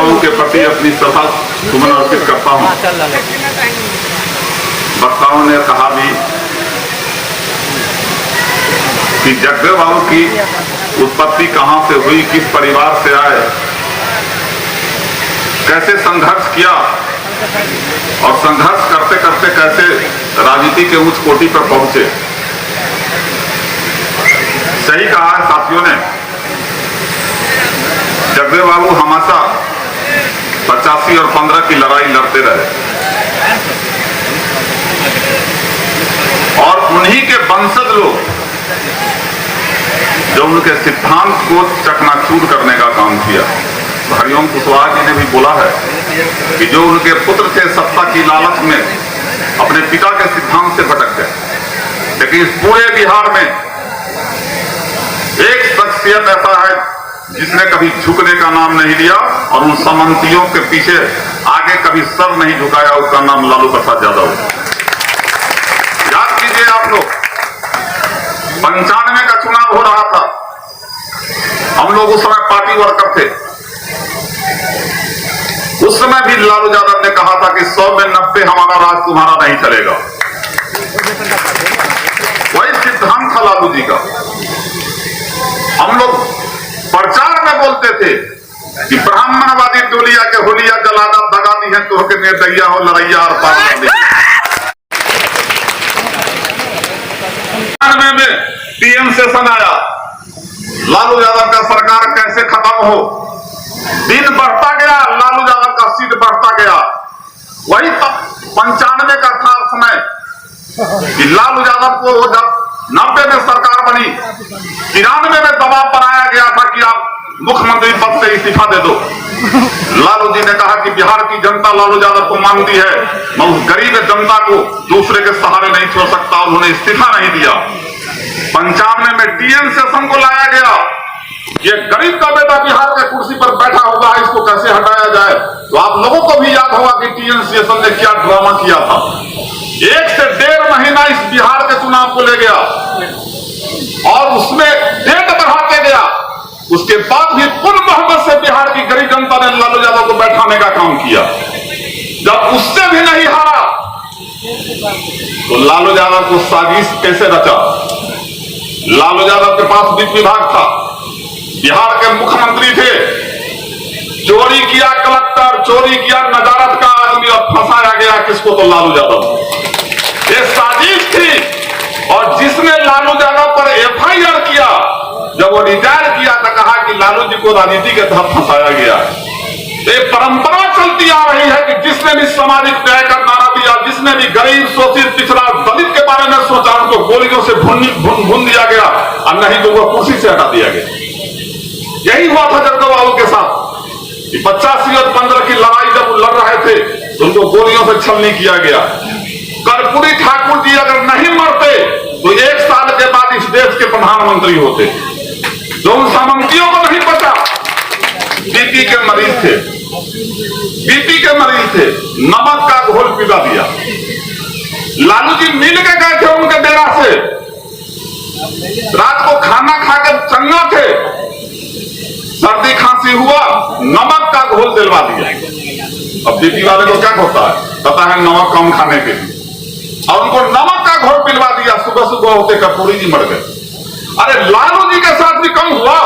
बाबू के प्रति अपनी श्रद्धा सुमन अर्पित करता हूँ। वक्ताओं ने कहा भी कि जगदेव बाबू की उत्पत्ति कहां से हुई, किस परिवार से आए, कैसे संघर्ष किया और संघर्ष करते करते कैसे राजनीति के उच्च कोटि पर पहुंचे। सही कहा है साथियों ने, जगदेव बाबू हमेशा 85 और 15 की लड़ाई लड़ते रहे और उन्हीं के वंशज लोग जो उनके सिद्धांत को चकनाचूर करने का काम किया। हरिओम कुशवाहा जी ने भी बोला है कि जो उनके पुत्र थे सत्ता की लालच में अपने पिता के सिद्धांत से भटक गए, लेकिन इस पूरे बिहार में एक शख्सियत ऐसा है जिसने कभी झुकने का नाम नहीं लिया और उन सामंतियों के पीछे आगे कभी सर नहीं झुकाया, उसका नाम लालू प्रसाद यादव। याद कीजिए आप लोग, 95 का चुनाव हो रहा था, हम लोग उस समय पार्टी वर्कर थे। उस समय भी लालू यादव ने कहा था कि 100 में 90 हमारा राज तुम्हारा नहीं चलेगा। वही सिद्धांत था लालू जी का। हम लोग प्रचार में बोलते थे कि ब्राह्मणवादी टोलिया के होलिया जलादा दगा दी है तो के निर्दयिया हो लड़ैया और पार में पीएम सेशन आया, लालू यादव का सरकार कैसे खत्म हो, दिन बढ़ता गया, लालू यादव का सीट बढ़ता गया। वही तब 95 का था समय कि लालू यादव को जब 90 में सरकार बनी, 93 में दबाव बनाया गया था कि आप मुख्यमंत्री पद से इस्तीफा दे दो। लालू जी ने कहा कि बिहार की जनता लालू यादव को मानती है, मैं उस गरीब जनता को दूसरे के सहारे नहीं छोड़ सकता। उन्होंने इस्तीफा नहीं दिया। 95 में टीएन सेशन को लाया गया, ये गरीब का बेटा बिहार के कुर्सी पर बैठा हुआ है, इसको कैसे हटाया जाए। तो आप लोगों को भी याद होगा कि टीएन सेशन ने क्या ड्रामा किया था। 1 से 1.5 महीना इस बिहार के चुनाव को ले गया और उसमें डेट बढ़ाते गया। उसके बाद भी पूर्ण बहुमत से बिहार की गरीब जनता ने लालू यादव को बैठाने का काम किया। जब उससे भी नहीं हारा तो लालू यादव को साजिश कैसे रचा। लालू यादव के पास वित्त विभाग था, बिहार के मुख्यमंत्री थे, चोरी किया कलेक्टर, चोरी किया नजारत का आदमी और फंसाया गया किसको, तो लालू यादव। ये साजिश थी और जिसने लालू यादव पर एफआईआर किया, जब वो रिटायर किया तो कहा कि लालू जी को राजनीति के तहत फंसाया गया। तो ये परंपरा चलती आ रही है कि जिसने भी सामाजिक न्याय का नारा दिया, जिसने भी गरीब शोषित पिछड़ा दलित के बारे में सोचा, उनको गोलियों से भून दिया गया और नहीं तो वो कुर्सी से हटा दिया गया। यही हुआ था जगदेव बाबू के साथ। 85 और 15 की लड़ाई जब लड़ रहे थे तो उनको गोलियों से छलनी किया गया। कर्पूरी ठाकुर जी अगर नहीं मरते तो 1 साल के बाद इस देश के प्रधानमंत्री होते। जो उन सामंतियों को नहीं पता, बीपी के मरीज थे, बीपी के मरीज थे, नमक का घोल पिला दिया। लालू जी मिल के गए थे उनके डेरा से, रात को खाना खाकर चंगा थे, सर्दी खांसी हुआ, नमक का घोल दिलवा दिया। अब बीपी वाले को क्या होता है, पता है नमक कम खाने के लिए, और उनको नमक का घोल पिलवा दिया। सुबह सुबह होते कर्पूरी जी मर गए। अरे लालू जी के साथ भी कम हुआ।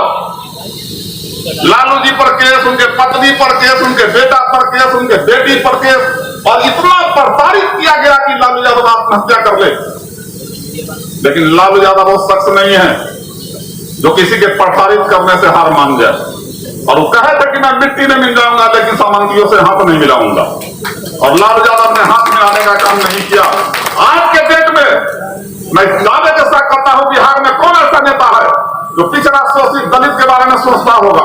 लालू जी पर केस, उनके पत्नी पर केस, उनके बेटा पर केस, उनके बेटी पर केस, और इतना प्रताड़ित किया गया कि लालू यादव आत्महत्या कर ले। लेकिन लालू यादव वो शख्स नहीं है जो किसी के प्रताड़ित करने से हार मान जाए। और वो कहे थे कि मैं मिट्टी में मिल जाऊंगा लेकिन सामंतियों से हाथ नहीं मिलाऊंगा, और लालू यादव ने हाथ मिलाने का काम नहीं किया। आज के डेट में मैं दावे के साथ करता हूं, बिहार में कौन ऐसा नेता है जो पिछड़ा शोषित दलित के बारे में सोचता होगा।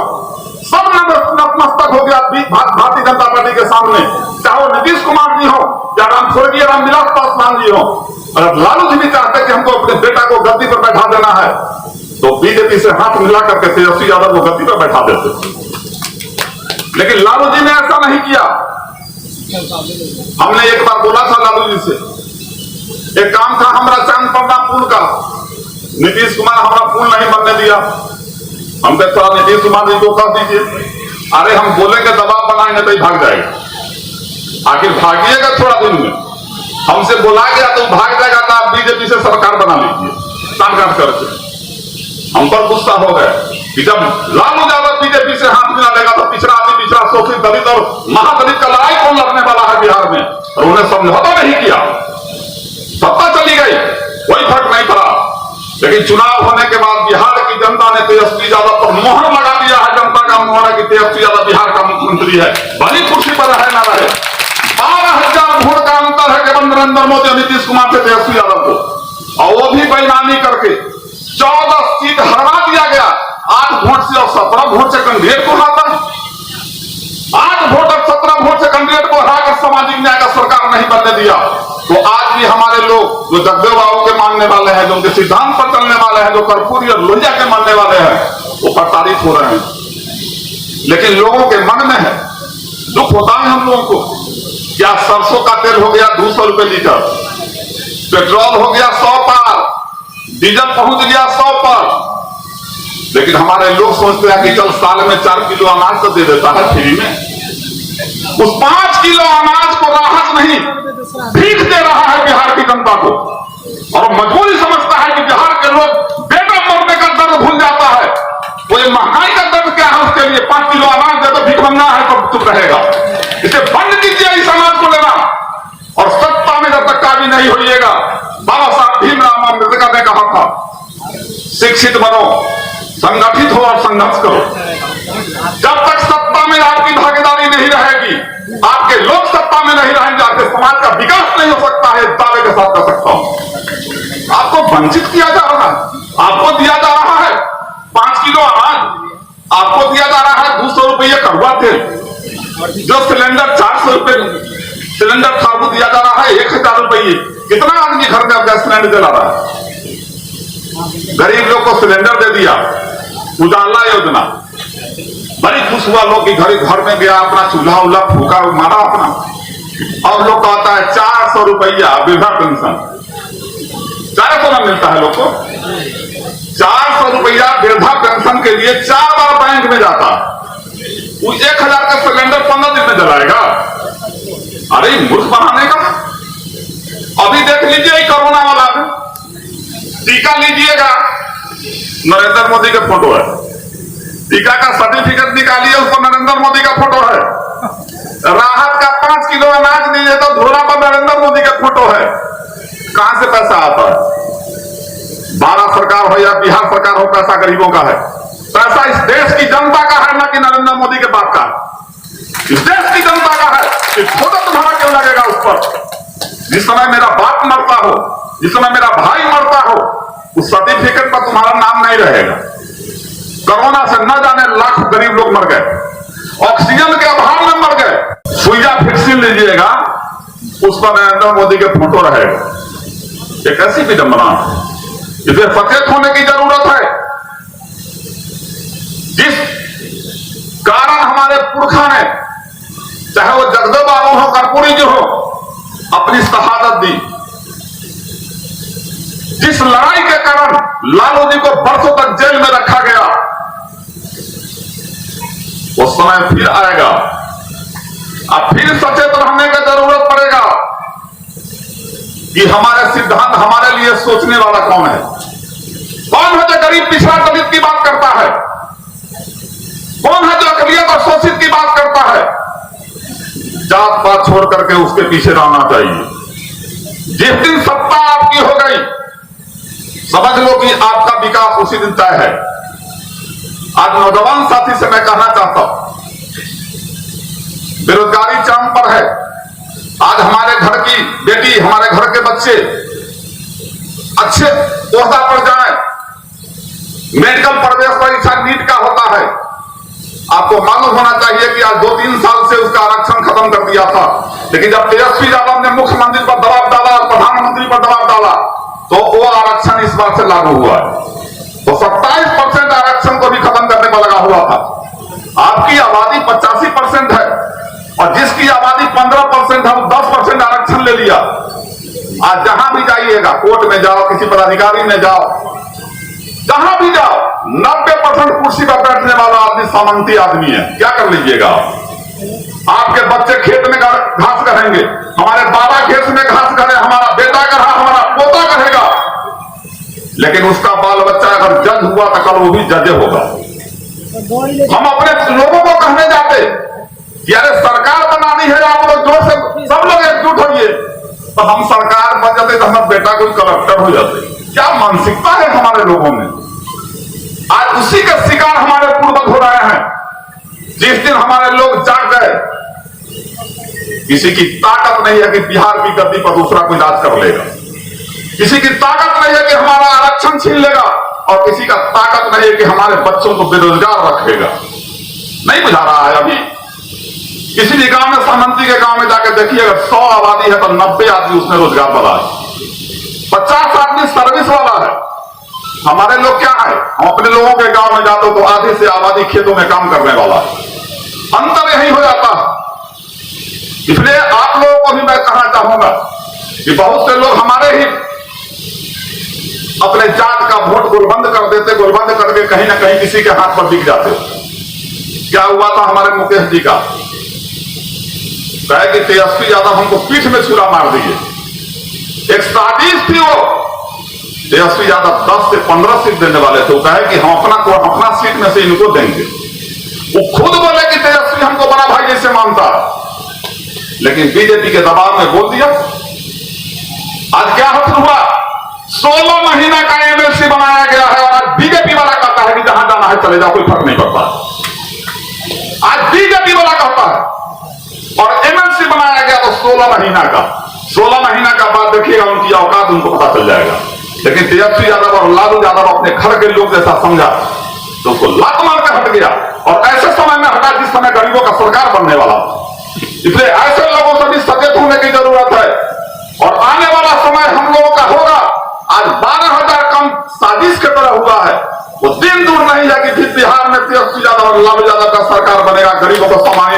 सब नतमस्तक हो गया भारतीय जनता पार्टी के सामने, चाहे वो नीतीश कुमार जी हो या स्वर्गीय रामविलास पासवान जी हो। अगर लालू जी भी चाहते कि हमको अपने बेटा को गद्दी पर बैठा देना है तो बीजेपी से हाथ मिला करके तेजस्वी यादव को गद्दी पर बैठा देते। लेकिन लालू जी ने ऐसा नहीं किया। हमने एक बार बोला था लालू जी से, एक काम था हमारा चांदपन्ना पुल का, नीतीश कुमार हमारा पुल नहीं बनने दिया। हम कहते थोड़ा नीतीश कुमार जी को कर दीजिए। अरे हम बोलेंगे, दबाव बना बुलाएंगे तो ही भाग जाएगा। आखिर भागिएगा थोड़ा दिन में, हमसे बुला गया तो भाग जाएगा, तो आप बीजेपी से सरकार बना लीजिए काट करके। हम पर गुस्सा हो गए कि जब लालू यादव बीजेपी से हाथ मिला लेगा तो पिछड़ा आदमी, पिछड़ा, शोषित, दलित और महादलित का लड़ाई कौन लड़ने वाला है बिहार में। और उन्हें समझौता नहीं किया, सत्ता चली गई, कोई फर्क नहीं पड़ा। लेकिन चुनाव होने के बाद बिहार की जनता ने तेजस्वी यादव पर मोहर लगा दिया है। जनता का मोहर है कि तेजस्वी यादव बिहार का मुख्यमंत्री है, भली कुर्सी पर रहे ना रहे। 12,000 वोट का अंतर है केवल नरेंद्र मोदी और नीतीश कुमार से तेजस्वी यादव को, और वो भी बेईमानी करके 14 सीट हरवा दिया गया। 8 वोट से और 17 वोट से कैंडिडेट को हराता है। 8 वोट और 17 वोट से कैंडिडेट को हराकर सामाजिक न्याय का सरकार नहीं बनने दिया। तो आज भी हमारे लोग जो जगदेव बाबू के मानने वाले हैं, जो उनके सिद्धांत पर चलने वाले हैं, जो कर्पूरी और लोहिया के मानने वाले हैं, वो प्रताड़ित हो रहे हैं। लेकिन लोगों के मन में है, दुख होता है हम लोगों को। क्या सरसों का तेल हो गया 200 रुपए लीटर, पेट्रोल हो गया 100 पार, डीजल पहुंच गया 100 पर। लेकिन हमारे लोग सोचते हैं कि चल साल में 4 किलो अनाज तो दे देता है फ्री में। उस 5 किलो अनाज को राहत नहीं, भीख दे रहा है बिहार की जनता को। और मजबूरी समझता है कि बिहार के लोग बेटा मरने का दर्द भूल जाता है। वो ये महंगाई का दर्द क्या है उसके लिए 5 किलो अनाज दे तो भीख मंगा है तो चुप रहेगा। इसे बंद कीजिए इस अनाज को लेना। और सत्ता में जब तक काबी नहीं होइएगा, बाबा साहब भीमराव अम्बेडकर ने कहा था, शिक्षित बनो, संगठित हो और संघर्ष करो। जब तक सत्ता में आपकी भागीदारी नहीं रहेगी, आपके लोग सत्ता में नहीं रहेंगे, आपके समाज का विकास नहीं हो सकता है, दावे के साथ कर सकता हूं। आपको वंचित किया जा रहा है, आपको दिया जा रहा है 5 किलो अनाज, आपको दिया जा रहा है 200 रुपये कड़वा तेल, जो सिलेंडर 400 रुपये सिलेंडर था वो दिया जा रहा है 1000 रुपये। कितना आदमी घर में गैस सिलेंडर जला रहा है? गरीब लोग को सिलेंडर दे दिया, उजाला योजना, बड़ी खुश हुआ लोग कि घर में गया, अपना चूल्हा उल्हा फूका मारा अपना। और लोग कहता है 400 रुपया वृद्धा पेंशन, 400 में मिलता है लोग को। 400 रुपया वृद्धा पेंशन के लिए 4 बार बैंक में जाता, वो 1000 का सिलेंडर 15 दिन में जलाएगा। अरे मूर्ख बनाने का। अभी देख लीजिए कोरोना वाला टीका लीजिएगा, नरेंद्र मोदी का फोटो है, टीका का सर्टिफिकेट निकालिए, उस पर नरेंद्र मोदी का फोटो है। राहत का 5 किलो अनाज लीजिए तो झोला पर नरेंद्र मोदी का फोटो है। कहां से पैसा आता है? 12 सरकार हो या बिहार सरकार हो, पैसा गरीबों का है। पैसा इस देश की जनता का है, ना कि नरेंद्र मोदी के बाप का। इस देश की जनता का है। फोटो तुम्हारा क्यों लगेगा उस पर? जिस समय मेरा बाप मरता हो, जिस समय मेरा भाई मरता हो, उस सर्टिफिकेट पर तुम्हारा नाम नहीं रहेगा। कोरोना से न जाने लाख गरीब लोग मर गए, ऑक्सीजन के अभाव में मर गए। सुइया वैक्सीन लीजिएगा, उस पर नरेंद्र मोदी के फोटो रहेगा। ये कैसी विडंबना? इसे सचेत होने की जरूरत है। जिस कारण हमारे पुरखा ने, चाहे वो जगदेव बाबू हो, कर्पूरी जी हो, अपनी शहादत दी, जिस लड़ाई के कारण लालू जी को बरसों तक जेल में रखा गया, वो समय फिर आएगा। अब फिर सचेत रहने की जरूरत पड़ेगा कि हमारे सिद्धांत, हमारे लिए सोचने वाला कौन है? कौन है जो गरीब पिछड़ा दलित की बात करता है? कौन है जो अकलियत और शोषित की बात करता है? जात पात छोड़ करके उसके पीछे रहना चाहिए। जिस दिन सत्ता आपकी हो गई, समझ लो कि आपका विकास उसी दिन तय है। आज नौजवान साथी से मैं कहना चाहता हूं, बेरोजगारी चरम पर है। आज हमारे घर की बेटी, हमारे घर के बच्चे अच्छे ओहदा पर जाए, मेडिकल प्रवेश परीक्षा नीट का होता है। आपको मालूम होना चाहिए कि आज 2-3 साल से उसका आरक्षण खत्म कर दिया था, लेकिन जब तेजस्वी यादव ने मुख्यमंत्री पर दबाव डाला और प्रधानमंत्री पर दबाव डाला, तो वो आरक्षण इस बार से लागू हुआ है। तो 27% आरक्षण को भी खत्म करने पर लगा हुआ था। आपकी आबादी 85% है और जिसकी आबादी 15% है, वो 10% आरक्षण ले लिया। आज जहां भी जाइएगा, कोर्ट में जाओ, किसी पदाधिकारी में जाओ, जहां भी जाओ, 90% कुर्सी पर बैठने वाला आदमी सामंती आदमी है। क्या कर लीजिएगा? आपके बच्चे खेत में घास करेंगे, हमारे बाबा खेत में घास करे, हमारा बेटा करा, हमारा पोता करेगा, लेकिन उसका बाल बच्चा अगर जज हुआ तो कल वो भी जज होगा। हम अपने लोगों को कहने जाते कि अरे सरकार बनानी है, आप लोग जोर से सब लोग एकजुट होइए, तो हम सरकार बन जाते तो हमारा बेटा कोई कलेक्टर हो जाते। क्या मानसिकता है हमारे लोगों में। आज उसी का शिकार हमारे पूर्वज हो रहे हैं। जिस दिन हमारे लोग जाग गए, किसी की ताकत नहीं है कि बिहार की गद्दी पर दूसरा कोई राज कर लेगा, किसी की ताकत नहीं है कि हमारा आरक्षण छीन लेगा, और किसी का ताकत नहीं है कि हमारे बच्चों को बेरोजगार रखेगा। नहीं बुझा रहा है अभी। किसी भी गांव में, सहमंत्री के गांव में जाकर देखिए, अगर 100 आबादी है तो 90 आदमी उसमें रोजगार वाला है, 50 आदमी सर्विस वाला है। हमारे लोग क्या है, हम अपने लोगों के गांव में जाते तो आधी से आबादी खेतों में काम करने वाला है। अंतर यही हो जाता है। इसलिए आप लोगों को भी मैं कहना चाहूंगा कि बहुत से लोग हमारे ही अपने जात का वोट गोलबंद कर देते, गोलबंद करके कहीं ना कहीं किसी के हाथ पर बिक जाते। क्या हुआ था हमारे मुकेश जी का, कहे कि तेजस्वी यादव हमको पीठ में छुरा मार दिए। एक साजिश थी वो। तेजस्वी यादव 10 से 15 सीट देने वाले थे। वो कहे कि हम अपना सीट में से इनको देंगे। वो खुद बोले कि तेजस्वी हमको बड़ा भाई जैसे मानता है, लेकिन बीजेपी के दबाव में बोल दिया। आज क्या हुआ, 16 महीना का एमएलसी बनाया गया है, और आज बीजेपी वाला कहता है कि जहां जाना है चले जाओ, कोई फर्क नहीं पड़ता। आज बीजेपी वाला कहता है, और एमएलसी बनाया गया तो 16 महीना का। 16 महीना का बाद देखिएगा उनकी औकात उनको पता चल जाएगा। लेकिन तेजस्वी यादव और लालू यादव अपने घर के लोग जैसा समझा तो उसको लात मार कर हट गया, और ऐसे समय में हटा जिस समय गरीबों का सरकार बनने वाला। इसलिए ऐसे लोगों से भी सचेत होने की जरूरत है, और आने वाला समय हम लोगों का होगा। आज 12,000 कम साजिश की तरह हुआ है। वो दिन दूर नहीं है कि बिहार में तेजस्वी यादव और लालू यादव का सरकार बनेगा, गरीबों को समाज